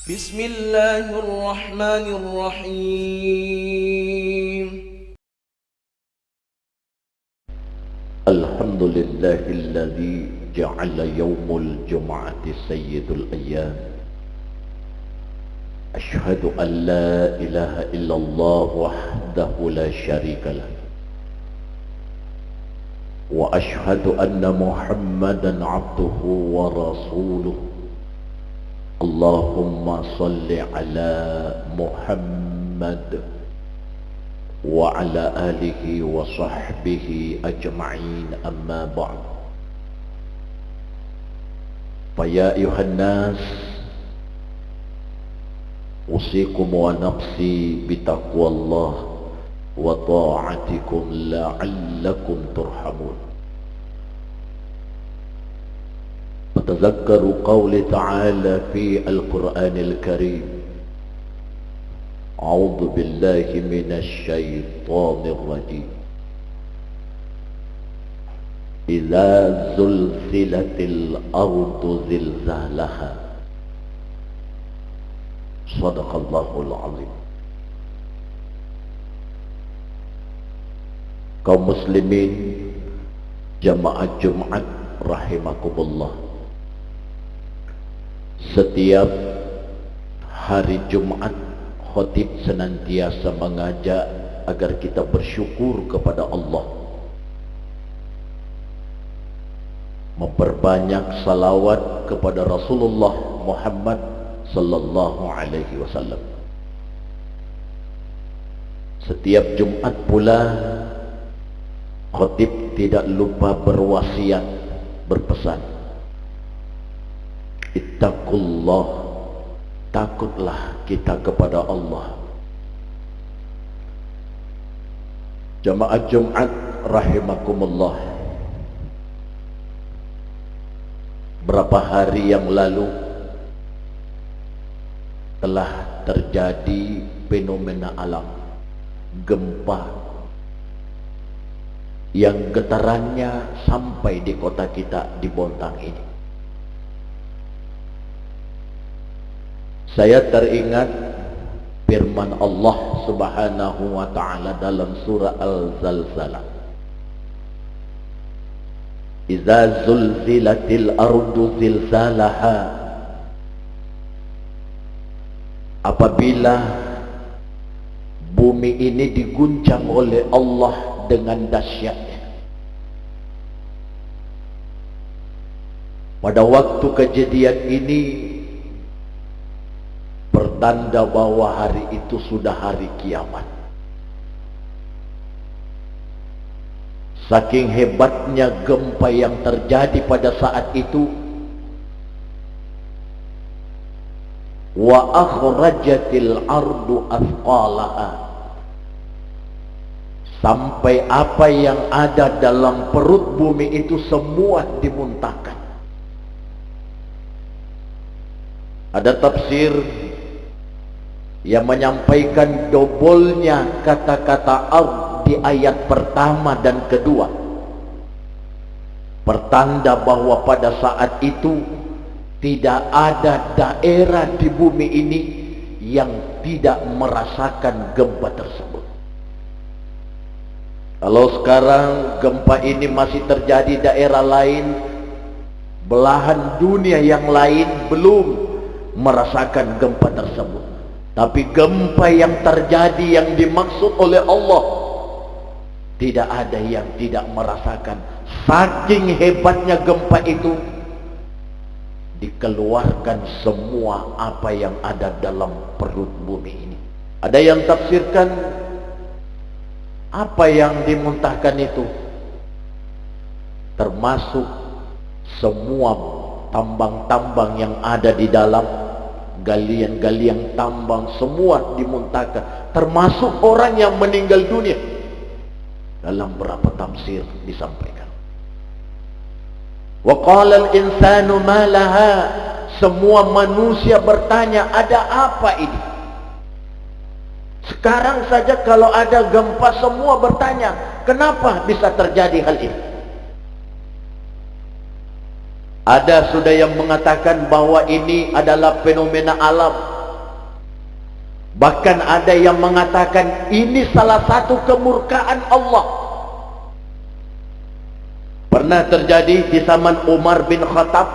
بسم الله الرحمن الرحيم. الحمد لله الذي جعل يوم الجمعة سيد الأيام. أشهد أن لا إله إلا الله وحده لا شريك له، وأشهد أن محمدا عبده ورسوله. اللهم صل على محمد وعلى آله وصحبه أجمعين، أما بعد. فيا أيها الناس، أوصيكم ونفسي بتقوى الله وطاعتكم لعلكم ترحمون. فتذكروا قول تعالى في القرآن الكريم: أعوذ بالله من الشيطان الرجيم. إذا زلزلت الأرض زلزالها. صدق الله العظيم. Kaum muslimin jamaah Jumat rahimakumullah, setiap hari Jumat khatib senantiasa mengajak agar kita bersyukur kepada Allah, memperbanyak salawat kepada Rasulullah Muhammad sallallahu alaihi wasallam. Setiap Jumat pula khatib tidak lupa berwasiat, berpesan, ittaqullah, takutlah kita kepada Allah. Jamaah Jumat rahimakumullah, berapa hari yang lalu telah terjadi fenomena alam, gempa yang getarannya sampai di kota kita di Bontang ini. Saya teringat firman Allah Subhanahu wa ta'ala dalam surah Al-Zalzalah. Iza zulzilatil ardu zilzalaha. Apabila bumi ini diguncang oleh Allah dengan dahsyatnya. Pada waktu kejadian ini pertanda bahwa hari itu sudah hari kiamat. Saking hebatnya gempa yang terjadi pada saat itu, wa akhrajatil ardu athqalaha, sampai apa yang ada dalam perut bumi itu semua dimuntahkan. Ada tafsir yang menyampaikan dobolnya kata-kata ard di ayat pertama dan kedua, pertanda bahwa pada saat itu tidak ada daerah di bumi ini yang tidak merasakan gempa tersebut. Kalau sekarang gempa ini masih terjadi daerah lain, belahan dunia yang lain belum merasakan gempa tersebut. Tapi gempa yang terjadi yang dimaksud oleh Allah, tidak ada yang tidak merasakan. Saking hebatnya gempa itu, dikeluarkan semua apa yang ada dalam perut bumi ini. Ada yang tafsirkan apa yang dimuntahkan itu termasuk semua tambang-tambang yang ada di dalam, galian-galian tambang semua dimuntahkan, termasuk orang yang meninggal dunia. Dalam berapa tafsir disampaikan. Wa qala al-insanu ma laha, semua manusia bertanya, ada apa ini? Sekarang saja kalau ada gempa semua bertanya, kenapa bisa terjadi hal ini? Ada sudah yang mengatakan bahwa ini adalah fenomena alam, Bahkan ada yang mengatakan ini salah satu kemurkaan Allah. Pernah terjadi di zaman Umar bin Khattab,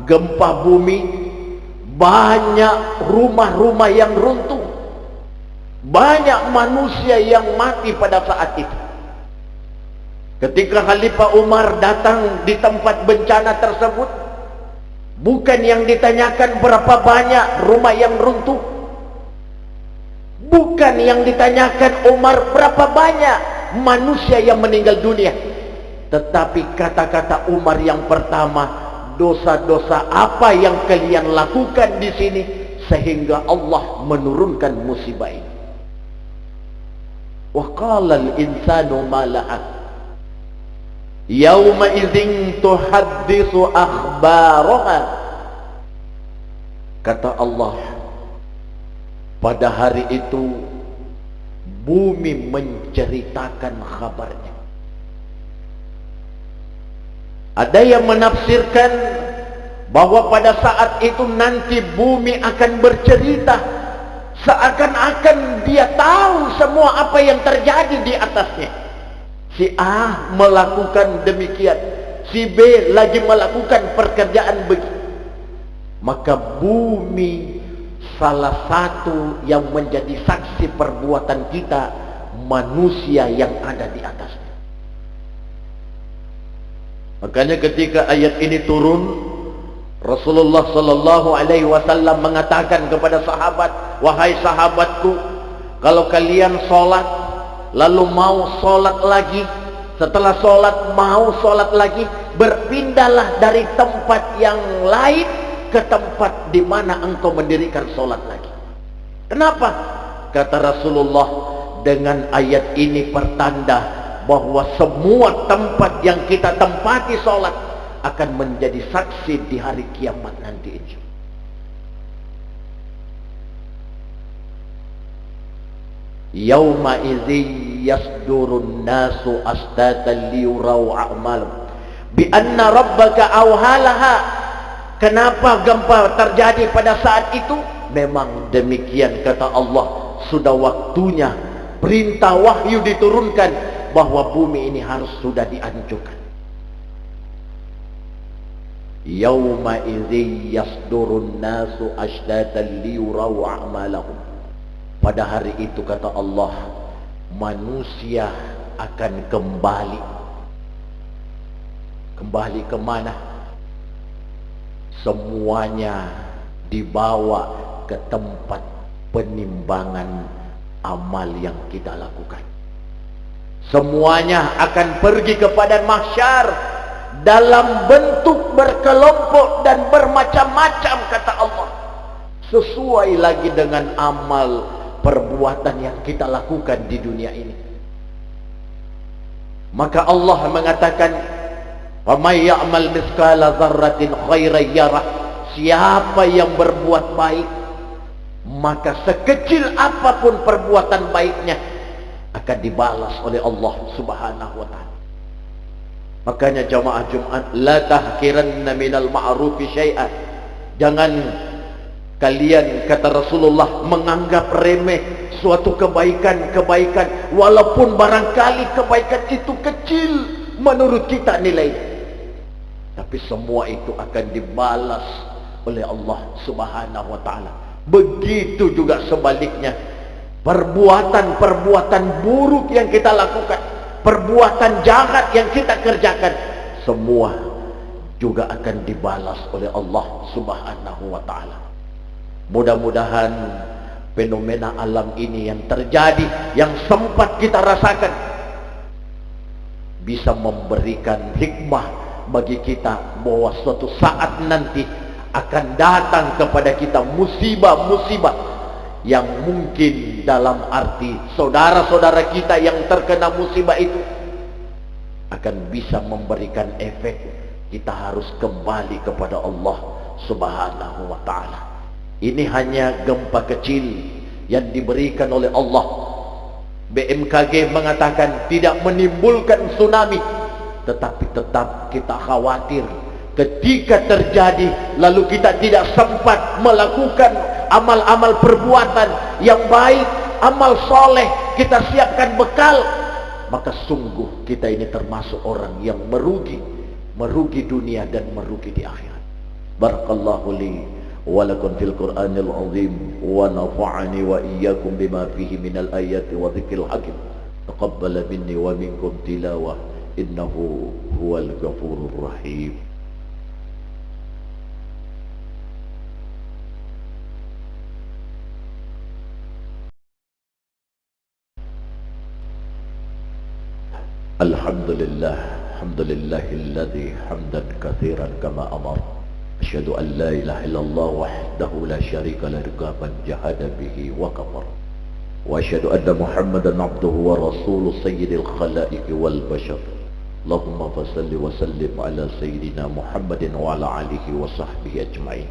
gempa bumi, banyak rumah-rumah yang runtuh, banyak manusia yang mati pada saat itu. Ketika Khalifah Umar datang di tempat bencana tersebut, bukan yang ditanyakan berapa banyak rumah yang runtuh, bukan yang ditanyakan Umar berapa banyak manusia yang meninggal dunia, tetapi kata-kata Umar yang pertama, dosa-dosa apa yang kalian lakukan di sini sehingga Allah menurunkan musibah ini. Wa qala al-insanu ma laha yauma idzin tuhadditsu akhbaraha. Kata Allah, pada hari itu bumi menceritakan kabarnya. Ada yang menafsirkan bahwa pada saat itu nanti bumi akan bercerita seakan-akan dia tahu semua apa yang terjadi di atasnya. Si A melakukan demikian, si B lagi melakukan pekerjaan begitu. Maka bumi salah satu yang menjadi saksi perbuatan kita, manusia yang ada di atasnya. Makanya ketika ayat ini turun, Rasulullah sallallahu alaihi wasallam mengatakan kepada sahabat, wahai sahabatku, kalau kalian sholat lalu mau sholat lagi, setelah sholat mau sholat lagi, berpindahlah dari tempat yang lain ke tempat di mana engkau mendirikan sholat lagi. Kenapa? Kata Rasulullah, dengan ayat ini pertanda bahwa semua tempat yang kita tempati sholat akan menjadi saksi di hari kiamat nanti. Yauma idzi yasdurun nasu astatan liyurau a'malahum bi anna rabbaka awhalaha. Kenapa gempa terjadi pada saat itu? Memang demikian kata Allah, sudah waktunya perintah wahyu diturunkan bahwa bumi ini harus sudah dihancurkan. Yauma idzi yasdurun nasu astatan liyurau a'malahum. Pada hari itu kata Allah, manusia akan kembali. Kembali kemana? Semuanya dibawa ke tempat penimbangan amal yang kita lakukan. Semuanya akan pergi ke padang mahsyar dalam bentuk berkelompok dan bermacam-macam kata Allah, sesuai lagi dengan amal perbuatan yang kita lakukan di dunia ini. Maka Allah mengatakan, "Wa may ya'mal mithqala dzarratin khairan yarah." Siapa yang berbuat baik, maka sekecil apapun perbuatan baiknya akan dibalas oleh Allah Subhanahu wa taala. Makanya jamaah Jumat, la tahkiranna minal ma'rufi syai'an. Jangan kalian, kata Rasulullah, menganggap remeh suatu kebaikan-kebaikan, walaupun barangkali kebaikan itu kecil menurut kita nilainya, tapi semua itu akan dibalas oleh Allah Subhanahu wa taala. Begitu juga sebaliknya, perbuatan-perbuatan buruk yang kita lakukan, perbuatan jahat yang kita kerjakan, semua juga akan dibalas oleh Allah Subhanahu wa taala. Mudah-mudahan fenomena alam ini yang terjadi, yang sempat kita rasakan, bisa memberikan hikmah bagi kita bahwa suatu saat nanti akan datang kepada kita musibah-musibah yang mungkin dalam arti saudara-saudara kita yang terkena musibah itu akan bisa memberikan efek kita harus kembali kepada Allah Subhanahu wa taala. Ini hanya gempa kecil yang diberikan oleh Allah. BMKG mengatakan tidak menimbulkan tsunami, tetapi tetap kita khawatir Ketika terjadi, lalu kita tidak sempat melakukan amal-amal perbuatan yang baik, amal soleh, kita siapkan bekal, maka sungguh kita ini termasuk orang yang merugi dunia dan merugi di akhirat. Barakallahu li wa lakum fil Qur'anil azim wa nafa'ani wa iyyakum bima fihi minal ayati wa dzikril hakim. Taqabbal minni wa minkum tilawah innahu huwal ghafurur rahim. Alhamdulillah, alhamdulillahilladzi hamdan katsiran kama amar. Asyhadu an la ilaha illallah wahdahu la syarika lahu man jahada bihi wa kafar. Wa asyhadu anna Muhammadan abduhu wa rasuluhu sayyidil khalaiq wal bashar. Allahumma fashalli wa sallim ala sayyidina Muhammadin wa ala alihi wa sahbihi ajma'in.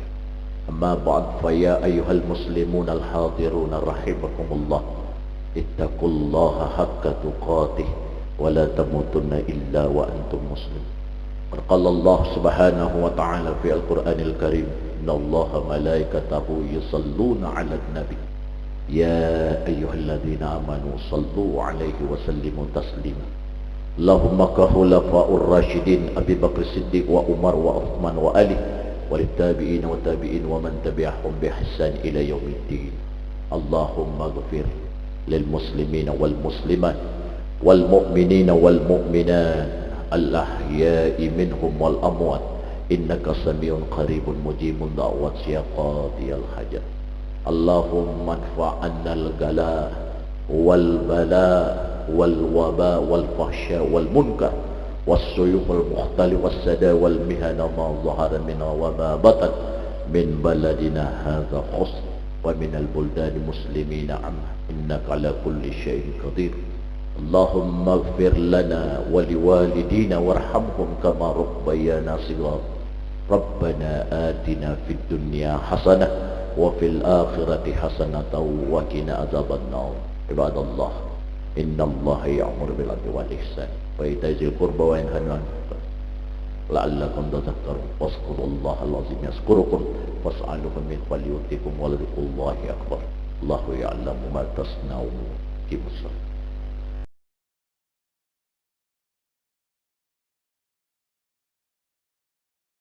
Amma ba'd, fa ya ayyuhal muslimun al hadirun rahimakumullah. Ittaqullaha haqqa tuqatih ولا تموتن إلا وأنتم مسلمون. قال الله سبحانه وتعالى في القرآن الكريم إن الله ملائكته يصلون على النبي يا أيها الذين آمنوا صلوا عليه وسلموا تسليما. اللهم كخلفاء الراشدين أبي بكر الصديق وعمر وعثمان وعلي وللتابعين والتابعين ومن تبعهم بإحسان إلى يوم الدين. اللهم اغفر للمسلمين والمسلمات والمؤمنين والمؤمنات الأحياء منهم والأموات إنك سميع قريب مجيب دعوات يا قاضي الحاجات. اللهم ادفع عنا الغلاء والبلاء والوباء والفحشاء والمنكر والسيوف المختلف والسدى والمهن ما ظهر منها وما بطن من بلدنا هذا خص ومن البلدان المسلمين عنه إنك على كل شيء قدير. اللهم اغفر لنا ولوالدينا وارحمهم كما ربيانا صغارا. ربنا آتنا في الدنيا حسنة وفي الآخرة حسنة وقنا عذاب النار. عباد الله إن الله يأمر بالعدل والإحسان وإيتاء ذي القربى وينهى عن المنكر لعلكم تذكرون. واذكروا الله العظيم يذكركم واسألوه من فضله يؤتكم ولذكر الله أكبر. الله يعلم ما تصنعون.